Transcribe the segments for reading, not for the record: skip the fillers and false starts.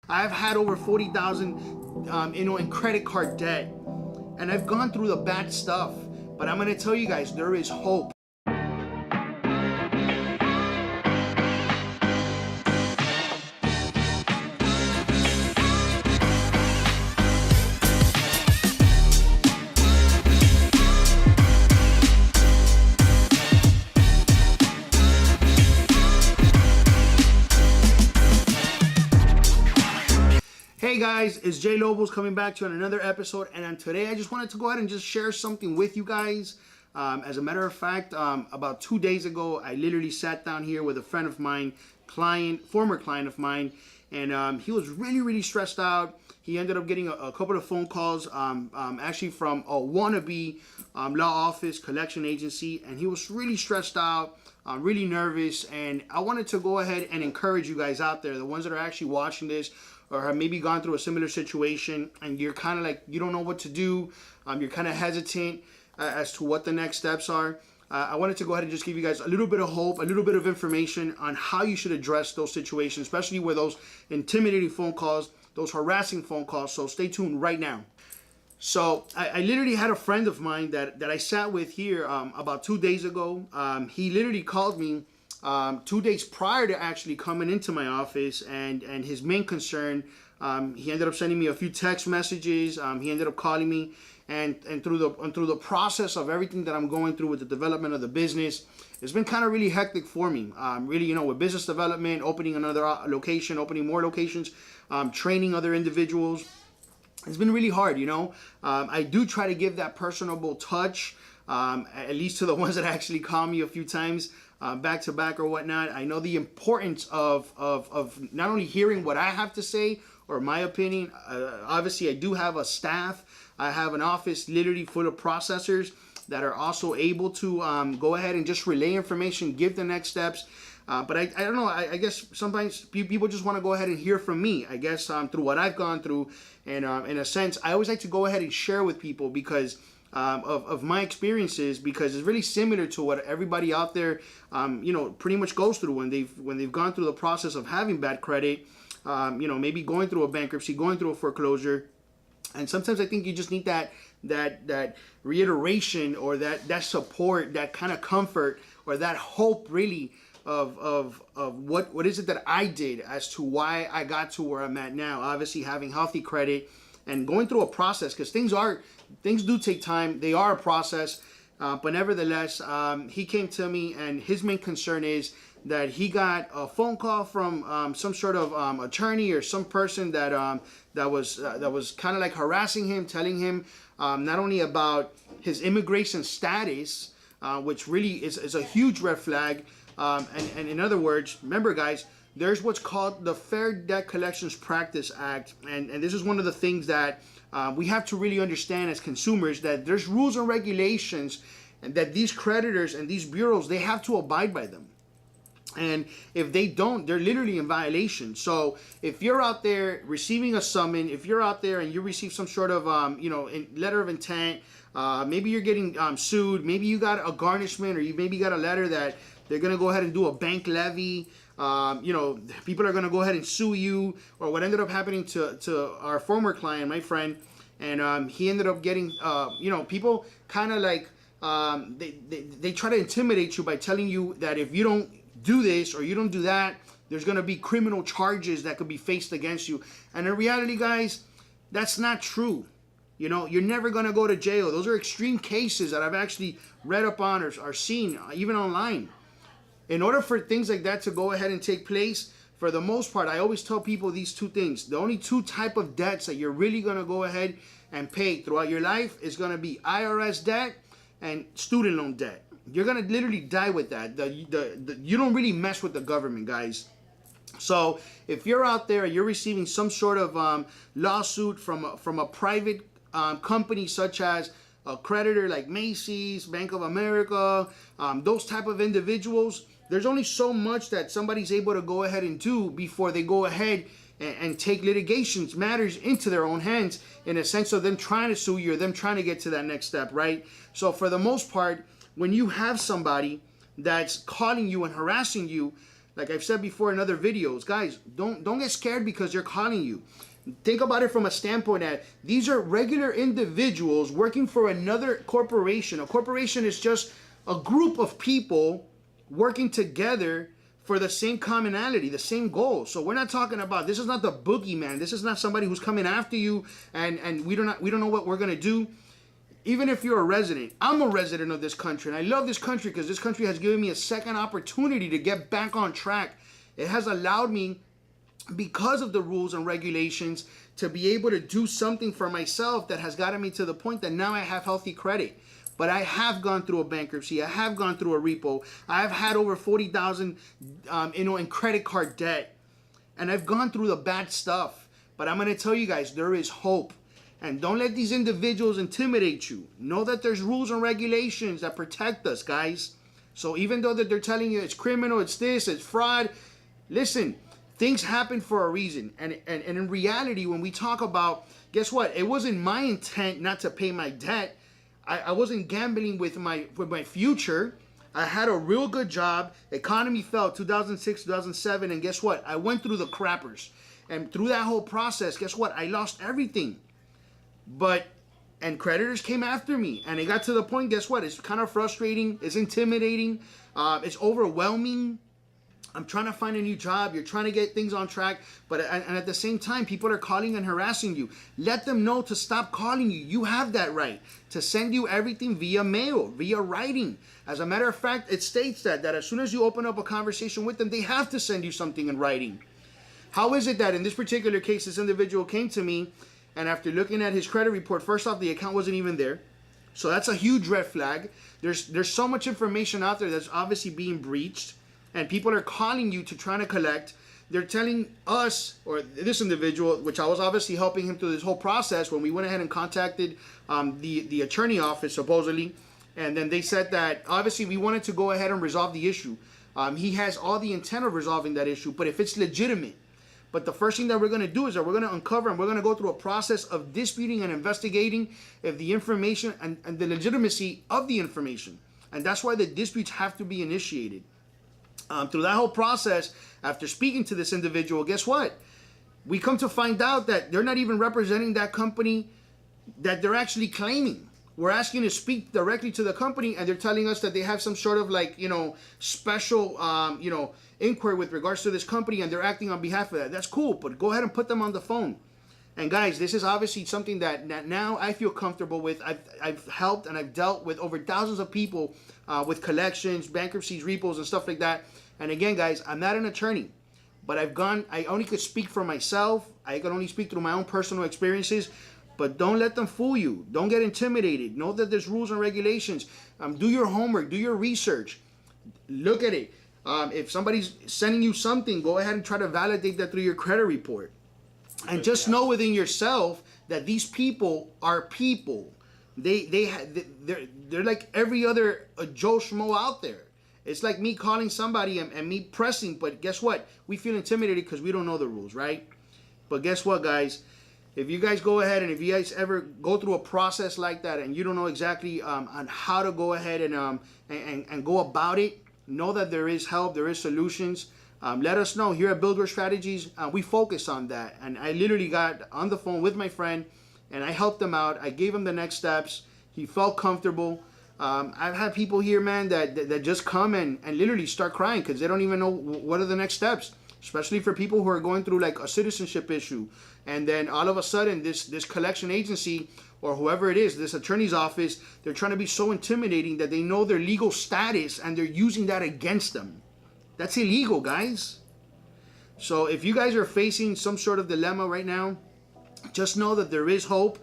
I've had over 40,000, in credit card debt, and I've gone through the bad stuff. But I'm gonna tell you guys, there is hope. Hey guys, it's Jay Lobos coming back to another episode, and today I just wanted to go ahead and just share something with you guys. As a matter of fact, about 2 days ago, I literally sat down here with a friend of mine, former client of mine, and he was really stressed out. He ended up getting a couple of phone calls, actually from a wannabe law office collection agency, and he was really stressed out, really nervous, and I wanted to go ahead and encourage you guys out there, the ones that are actually watching this, or have maybe gone through a similar situation and you're kind of like, you don't know what to do, you're kind of hesitant as to what the next steps are. I wanted to go ahead and just give you guys a little bit of hope, a little bit of information on how you should address those situations, especially with those intimidating phone calls, those harassing phone calls. So stay tuned right now. So I literally had a friend of mine that I sat with here about 2 days ago. He literally called me 2 days prior to actually coming into my office, and his main concern, he ended up sending me a few text messages. He ended up calling me, and through the process of everything that I'm going through with the development of the business, it's been kind of really hectic for me. Really, with business development, opening another location, opening more locations, training other individuals. It's been really hard, I do try to give that personable touch, at least to the ones that actually call me a few times, back to back or whatnot. I know the importance of not only hearing what I have to say or my opinion. Obviously, I do have a staff. I have an office literally full of processors that are also able to go ahead and just relay information, give the next steps. But I don't know, I guess sometimes people just want to go ahead and hear from me, I guess, through what I've gone through. And in a sense, I always like to go ahead and share with people because of my experiences, because it's really similar to what everybody out there, pretty much goes through when they've gone through the process of having bad credit, maybe going through a bankruptcy, going through a foreclosure. And sometimes I think you just need that reiteration, or that support, that kind of comfort, or that hope, really, of what is it that I did as to why I got to where I'm at now. Obviously, having healthy credit and going through a process, because things do take time. They are a process, but nevertheless, he came to me, and his main concern is that he got a phone call from some sort of attorney or some person that was kind of like harassing him, telling him not only about his immigration status, which really is a huge red flag. And in other words, remember guys, there's what's called the Fair Debt Collections Practice Act, and this is one of the things that we have to really understand as consumers, that there's rules and regulations, and that these creditors and these bureaus, they have to abide by them. And if they don't, they're literally in violation. So if you're out there receiving a summons, if you're out there and you receive some sort of letter of intent, maybe you're getting sued, maybe you got a garnishment, or you maybe got a letter that they're going to go ahead and do a bank levy. People are going to go ahead and sue you, or what ended up happening to our former client, my friend, and he ended up getting, people kind of like, they try to intimidate you by telling you that if you don't do this or you don't do that, there's going to be criminal charges that could be faced against you. And in reality, guys, that's not true. You're never going to go to jail. Those are extreme cases that I've actually read up on or seen, even online. In order for things like that to go ahead and take place, for the most part, I always tell people these two things. The only two type of debts that you're really going to go ahead and pay throughout your life is going to be IRS debt and student loan debt. You're going to literally die with that. You don't really mess with the government, guys. So if you're out there and you're receiving some sort of lawsuit from a private company, such as a creditor like Macy's, Bank of America, those type of individuals, there's only so much that somebody's able to go ahead and do before they go ahead and take litigations matters into their own hands, in a sense of them trying to sue you or them trying to get to that next step, right? So for the most part, when you have somebody that's calling you and harassing you, like I've said before in other videos, guys, don't get scared because they're calling you. Think about it from a standpoint that these are regular individuals working for another corporation. A corporation is just a group of people working together for the same commonality, the same goal. So we're not talking about, this is not the boogeyman. This is not somebody who's coming after you and we don't know what we're gonna do. Even if you're a resident, I'm a resident of this country, and I love this country because this country has given me a second opportunity to get back on track. It has allowed me, because of the rules and regulations, to be able to do something for myself that has gotten me to the point that now I have healthy credit. But I have gone through a bankruptcy. I have gone through a repo. I've had over 40,000, in credit card debt, and I've gone through the bad stuff. But I'm gonna tell you guys, there is hope. And don't let these individuals intimidate you. Know that there's rules and regulations that protect us, guys. So even though that they're telling you it's criminal, it's this, it's fraud, listen, things happen for a reason. And in reality, when we talk about, guess what? It wasn't my intent not to pay my debt. I wasn't gambling with my future. I had a real good job. Economy fell 2006, 2007, and guess what? I went through the crappers. And through that whole process, guess what? I lost everything. And creditors came after me, and it got to the point, guess what? It's kind of frustrating. It's intimidating. It's overwhelming. I'm trying to find a new job. You're trying to get things on track. And at the same time, people are calling and harassing you. Let them know to stop calling you. You have that right to send you everything via mail, via writing. As a matter of fact, it states that as soon as you open up a conversation with them, they have to send you something in writing. How is it that in this particular case, this individual came to me, and after looking at his credit report, first off, the account wasn't even there. So that's a huge red flag. There's so much information out there that's obviously being breached, and people are calling you to try to collect. They're telling us, or this individual, which I was obviously helping him through this whole process, when we went ahead and contacted the attorney office, supposedly, and then they said that obviously we wanted to go ahead and resolve the issue. He has all the intent of resolving that issue, but if it's legitimate, but the first thing that we're going to do is that we're going to uncover and we're going to go through a process of disputing and investigating if the information and the legitimacy of the information. And that's why the disputes have to be initiated. Through that whole process, after speaking to this individual, guess what? We come to find out that they're not even representing that company that they're actually claiming. We're asking to speak directly to the company, and they're telling us that they have some sort of special, inquiry with regards to this company, and they're acting on behalf of that. That's cool, but go ahead and put them on the phone. And guys, this is obviously something that now I feel comfortable with. I've helped and I've dealt with over thousands of people with collections, bankruptcies, repos, and stuff like that. And again, guys, I'm not an attorney, but I only could speak for myself. I can only speak through my own personal experiences. But don't let them fool you. Don't get intimidated. Know that there's rules and regulations. Do your homework. Do your research. Look at it. If somebody's sending you something, go ahead and try to validate that through your credit report. And just know within yourself that these people are people. They're like every other Joe Schmo out there. It's like me calling somebody and me pressing. But guess what? We feel intimidated because we don't know the rules, right? But guess what, guys? If you guys go ahead and if you guys ever go through a process like that and you don't know exactly on how to go ahead and go about it, know that there is help, there is solutions. Let us know. Here at Buildworth Strategies, we focus on that. And I literally got on the phone with my friend and I helped him out. I gave him the next steps. He felt comfortable. I've had people here, man, that just come and literally start crying because they don't even know what are the next steps. Especially for people who are going through like a citizenship issue. And then all of a sudden this collection agency or whoever it is, this attorney's office, they're trying to be so intimidating that they know their legal status and they're using that against them. That's illegal, guys. So if you guys are facing some sort of dilemma right now, just know that there is hope.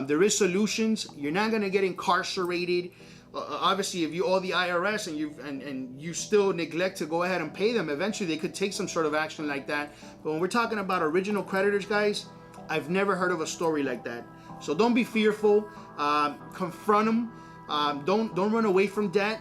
There is solutions. You're not going to get incarcerated. Obviously, if you owe the IRS and you still neglect to go ahead and pay them, eventually they could take some sort of action like that. But when we're talking about original creditors, guys, I've never heard of a story like that. So don't be fearful. Confront them. Don't run away from debt.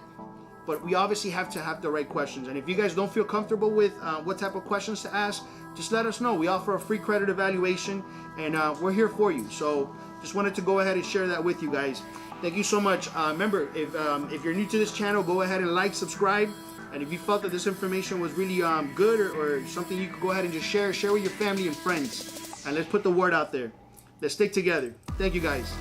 But we obviously have to have the right questions. And if you guys don't feel comfortable with what type of questions to ask, just let us know. We offer a free credit evaluation, and we're here for you. So just wanted to go ahead and share that with you guys. Thank you so much. Remember, if you're new to this channel, go ahead and like, subscribe. And if you felt that this information was really good or something you could go ahead and just share with your family and friends. And let's put the word out there. Let's stick together. Thank you, guys.